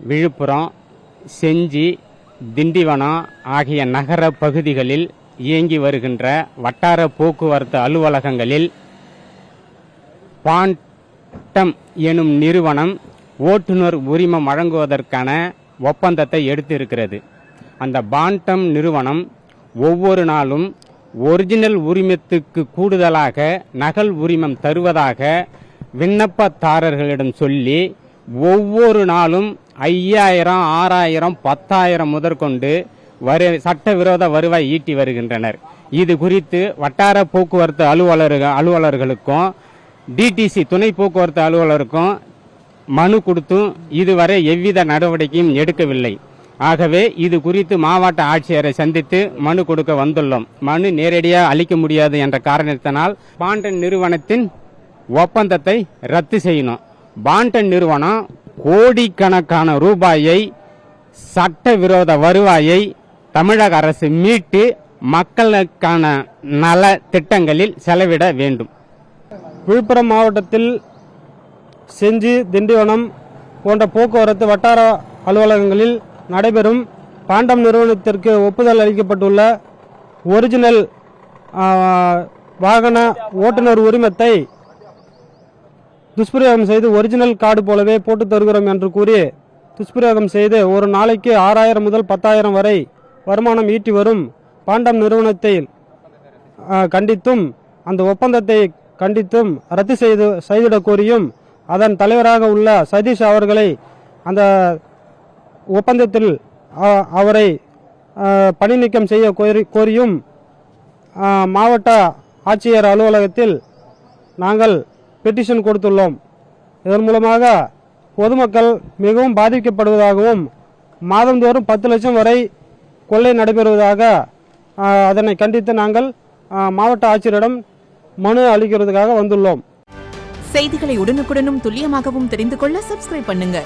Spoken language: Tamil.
விழுப்புரம், செஞ்சி, திண்டிவனம் ஆகிய நகர பகுதிகளில் இயங்கி வருகின்ற வட்டார போக்குவரத்து அலுவலகங்களில் பாண்டம் எனும் நிறுவனம் ஓட்டுநர் உரிமம் வழங்குவதற்கான ஒப்பந்தத்தை எடுத்திருக்கிறது. அந்த பாண்டம் நிறுவனம் ஒவ்வொரு நாளும் ஒரிஜினல் உரிமத்துக்கு கூடுதலாக நகல் உரிமம் தருவதாக விண்ணப்பதாரர்களிடம் சொல்லி ஒவ்வொரு நாளும் 5000, 6000, 10,000 முதற்கொண்டு சட்டவிரோத வருவாய் ஈட்டி வருகின்றனர். இது குறித்து வட்டார போக்குவரத்து அலுவலர்களுக்கும் டிடிசி துணை போக்குவரத்து அலுவலருக்கும் மனு கொடுத்தும் இதுவரை எவ்வித நடவடிக்கையும் எடுக்கவில்லை. ஆகவே இது குறித்து மாவட்ட ஆட்சியரை சந்தித்து மனு கொடுக்க வந்துள்ளோம். மனு நேரடியாக அளிக்க முடியாது என்ற காரணத்தினால் பாண்டன் நிறுவனத்தின் ஒப்பந்தத்தை ரத்து செய்யணும். பாண்டன் நிறுவனம் கோடிக்கணக்கான ரூபாயை சட்டவிரோத வருவாயை தமிழக அரசு மீட்டு மக்களுக்கான நல திட்டங்களில் செலவிட வேண்டும். விழுப்புரம் மாவட்டத்தில் செஞ்சி, திண்டிவனம் போன்ற போக்குவரத்து வட்டார அலுவலகங்களில் நடைபெறும் பாண்டம் நிறுவனத்திற்கு ஒப்புதல் அளிக்கப்பட்டுள்ள ஒரிஜினல் வாகன ஓட்டுநர் உரிமத்தை துஷ்பிரயோகம் செய்து ஒரிஜினல் கார்டு போலவே போட்டு தருகிறோம் என்று கூறி துஷ்பிரயோகம் செய்து ஒரு நாளைக்கு 6000 முதல் 10,000 வரை வருமானம் ஈட்டி வரும் பாண்டம் நிறுவனத்தை கண்டித்தும் அந்த ஒப்பந்தத்தை கண்டித்தும் ரத்து செய்திடக் கோரியும் அதன் தலைவராக உள்ள சதீஷ் அவர்களை அந்த ஒப்பந்தத்தில் அவரை பணி நீக்கம் செய்ய கோரியும் மாவட்ட ஆட்சியர் அலுவலகத்தில் நாங்கள் பெட்டிஷன் கொடுத்துள்ளோம். இதன் மூலமாக பொதுமக்கள் மிகவும் பாதிக்கப்படுவதாகவும் மாதந்தோறும் 10 லட்சம் வரை கொள்ளை நடைபெறுவதாக அதனை கண்டித்து நாங்கள் மாவட்ட ஆட்சியரிடம் மனு அளிக்கிறதுக்காக வந்துள்ளோம். செய்திகளை உடனுக்குடனும் துல்லியமாகவும் தெரிந்து கொள்ள சப்ஸ்கிரைப் பண்ணுங்க.